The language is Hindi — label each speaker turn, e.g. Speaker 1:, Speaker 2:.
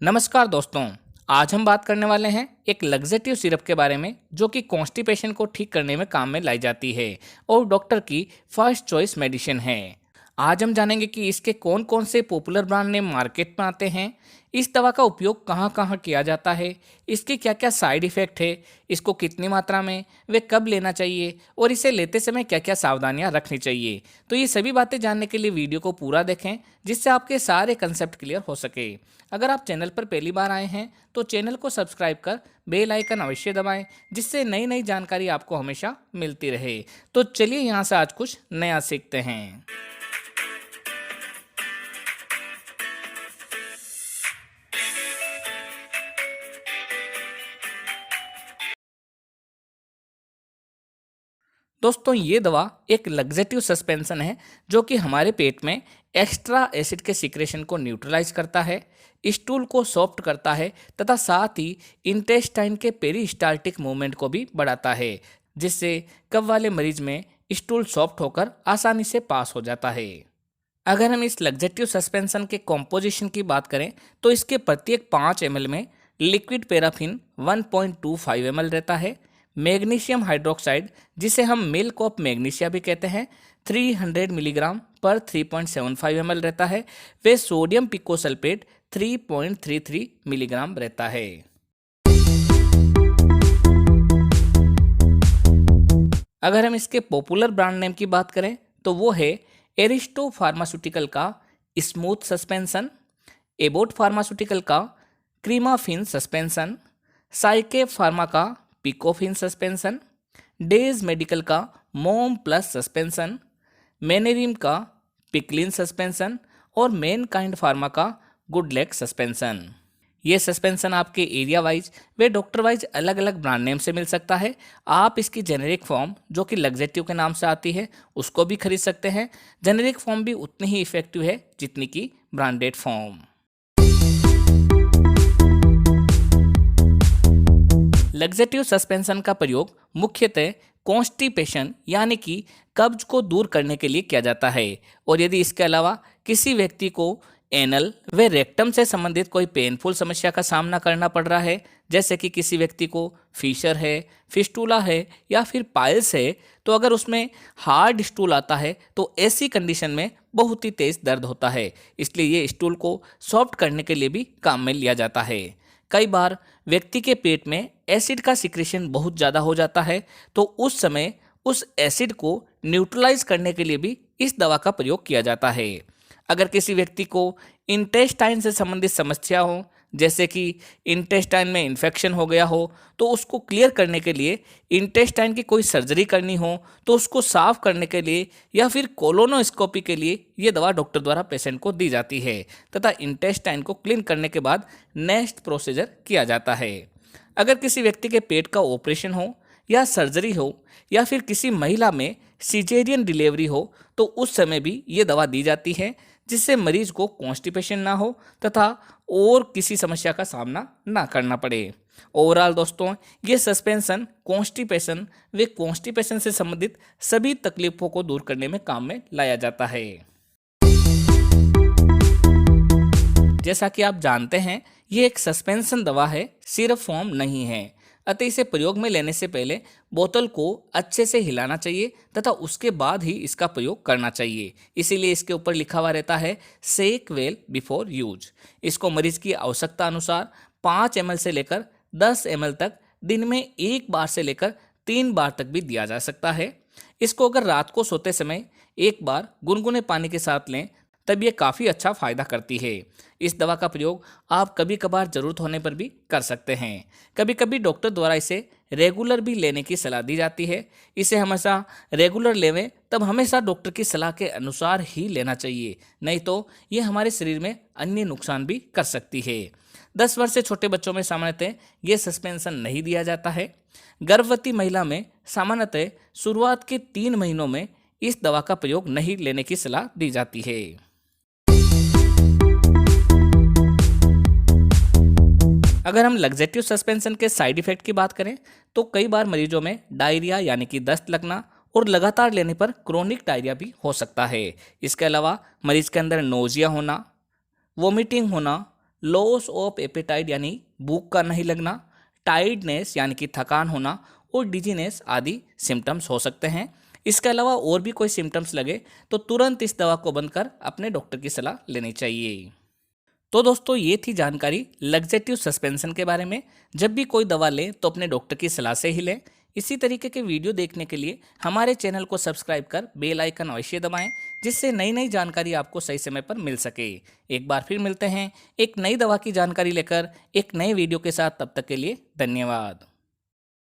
Speaker 1: नमस्कार दोस्तों। आज हम बात करने वाले हैं एक लग्जेटिव सिरप के बारे में जो कि कॉन्स्टिपेशन को ठीक करने में काम में लाई जाती है और डॉक्टर की फर्स्ट चॉइस मेडिसिन है। आज हम जानेंगे कि इसके कौन कौन से पॉपुलर ब्रांड नेम मार्केट में आते हैं, इस दवा का उपयोग कहाँ कहाँ किया जाता है, इसके क्या क्या साइड इफ़ेक्ट है, इसको कितनी मात्रा में वे कब लेना चाहिए और इसे लेते समय क्या क्या सावधानियां रखनी चाहिए। तो ये सभी बातें जानने के लिए वीडियो को पूरा देखें जिससे आपके सारे कंसेप्ट क्लियर हो सके। अगर आप चैनल पर पहली बार आए हैं तो चैनल को सब्सक्राइब कर बेल आइकन अवश्य दबाएं जिससे नई नई जानकारी आपको हमेशा मिलती रहे। तो चलिए यहाँ से आज कुछ नया सीखते हैं। दोस्तों ये दवा एक लग्जेटिव सस्पेंशन है जो कि हमारे पेट में एक्स्ट्रा एसिड के सिक्रेशन को न्यूट्रलाइज करता है, स्टूल को सॉफ्ट करता है तथा साथ ही इंटेस्टाइन के पेरिस्टाल्टिक मूवमेंट को भी बढ़ाता है, जिससे कफ वाले मरीज में स्टूल सॉफ्ट होकर आसानी से पास हो जाता है। अगर हम इस लग्जेटिव सस्पेंशन के कॉम्पोजिशन की बात करें तो इसके प्रत्येक 5 ml में लिक्विड पैराफिन 1.25 ml रहता है। मैग्नीशियम हाइड्रोक्साइड जिसे हम मिल्क ऑफ मैग्नीशिया भी कहते हैं 300 मिलीग्राम पर 3.75 ml रहता है। वे सोडियम पिकोसल्फेट 3.33 मिलीग्राम रहता है। अगर हम इसके पॉपुलर ब्रांड नेम की बात करें तो वो है एरिस्टो फार्मास्यूटिकल का स्मूथ सस्पेंशन, एबोट फार्मास्यूटिकल का क्रीमाफिन सस्पेंशन, साइके फार्मा का पिकोफिन सस्पेंशन, डेज मेडिकल का मोम प्लस सस्पेंशन, मेनेरिम का पिकलिन सस्पेंशन और मेन काइंड फार्मा का गुडलेक सस्पेंशन। ये सस्पेंशन आपके एरिया वाइज वे डॉक्टर वाइज अलग अलग ब्रांड नेम से मिल सकता है। आप इसकी जेनेरिक फॉर्म जो कि लग्जेटिव के नाम से आती है उसको भी खरीद सकते हैं। जेनेरिक फॉर्म भी उतनी ही इफेक्टिव है जितनी कि ब्रांडेड फॉर्म। लग्जेटिव सस्पेंशन का प्रयोग मुख्यतः कॉन्स्टिपेशन यानी कि कब्ज को दूर करने के लिए किया जाता है और यदि इसके अलावा किसी व्यक्ति को एनल व रेक्टम से संबंधित कोई पेनफुल समस्या का सामना करना पड़ रहा है, जैसे कि किसी व्यक्ति को फिशर है, फिस्टूला है या फिर पाइल्स है, तो अगर उसमें हार्ड स्टूल आता है तो ऐसी कंडीशन में बहुत ही तेज दर्द होता है। इसलिए ये स्टूल को सॉफ्ट करने के लिए भी काम में लिया जाता है। कई बार व्यक्ति के पेट में एसिड का सिक्रेशन बहुत ज़्यादा हो जाता है तो उस समय उस एसिड को न्यूट्रलाइज करने के लिए भी इस दवा का प्रयोग किया जाता है। अगर किसी व्यक्ति को इंटेस्टाइन से संबंधित समस्या हो, जैसे कि इंटेस्टाइन में इन्फेक्शन हो गया हो, तो उसको क्लियर करने के लिए इंटेस्टाइन की कोई सर्जरी करनी हो तो उसको साफ करने के लिए या फिर कोलोनोस्कोपी के लिए ये दवा डॉक्टर द्वारा पेशेंट को दी जाती है तथा इंटेस्टाइन को क्लीन करने के बाद नेक्स्ट प्रोसीजर किया जाता है। अगर किसी व्यक्ति के पेट का ऑपरेशन हो या सर्जरी हो या फिर किसी महिला में सिजेरियन डिलीवरी हो तो उस समय भी ये दवा दी जाती है जिससे मरीज को कॉन्स्टिपेशन ना हो तथा और किसी समस्या का सामना ना करना पड़े। ओवरऑल दोस्तों ये सस्पेंशन कॉन्स्टिपेशन से संबंधित सभी तकलीफों को दूर करने में काम में लाया जाता है। जैसा कि आप जानते हैं ये एक सस्पेंशन दवा है, सिरप फॉर्म नहीं है, अतः इसे प्रयोग में लेने से पहले बोतल को अच्छे से हिलाना चाहिए तथा उसके बाद ही इसका प्रयोग करना चाहिए। इसीलिए इसके ऊपर लिखा हुआ रहता है शेक वेल बिफोर यूज। इसको मरीज की आवश्यकता अनुसार 5 ml से लेकर 10 ml तक दिन में 1 बार से लेकर 3 बार तक भी दिया जा सकता है। इसको अगर रात को सोते समय 1 बार गुनगुने पानी के साथ लें तब ये काफ़ी अच्छा फ़ायदा करती है। इस दवा का प्रयोग आप कभी कभार ज़रूरत होने पर भी कर सकते हैं। कभी कभी डॉक्टर द्वारा इसे रेगुलर भी लेने की सलाह दी जाती है। इसे हमेशा रेगुलर लेवें तब हमेशा डॉक्टर की सलाह के अनुसार ही लेना चाहिए, नहीं तो ये हमारे शरीर में अन्य नुकसान भी कर सकती है। 10 वर्ष से छोटे बच्चों में सामान्यतः ये सस्पेंशन नहीं दिया जाता है। गर्भवती महिला में सामान्यतः शुरुआत के 3 महीनों में इस दवा का प्रयोग नहीं लेने की सलाह दी जाती है। अगर हम लग्जेटिव सस्पेंशन के साइड इफेक्ट की बात करें तो कई बार मरीजों में डायरिया यानी कि दस्त लगना और लगातार लेने पर क्रोनिक डायरिया भी हो सकता है। इसके अलावा मरीज के अंदर नोजिया होना, वोमिटिंग होना, लॉस ऑफ एपेटाइट यानी भूख का नहीं लगना, टायर्डनेस यानी कि थकान होना और डिजीनेस आदि सिम्टम्स हो सकते हैं। इसके अलावा और भी कोई सिम्टम्स लगे तो तुरंत इस दवा को बंद कर अपने डॉक्टर की सलाह लेनी चाहिए। तो दोस्तों ये थी जानकारी लग्जेटिव सस्पेंशन के बारे में। जब भी कोई दवा लें तो अपने डॉक्टर की सलाह से ही लें। इसी तरीके के वीडियो देखने के लिए हमारे चैनल को सब्सक्राइब कर बेल आइकन अवश्य दबाएं, जिससे नई नई जानकारी आपको सही समय पर मिल सके। एक बार फिर मिलते हैं एक नई दवा की जानकारी लेकर एक नए वीडियो के साथ। तब तक के लिए धन्यवाद।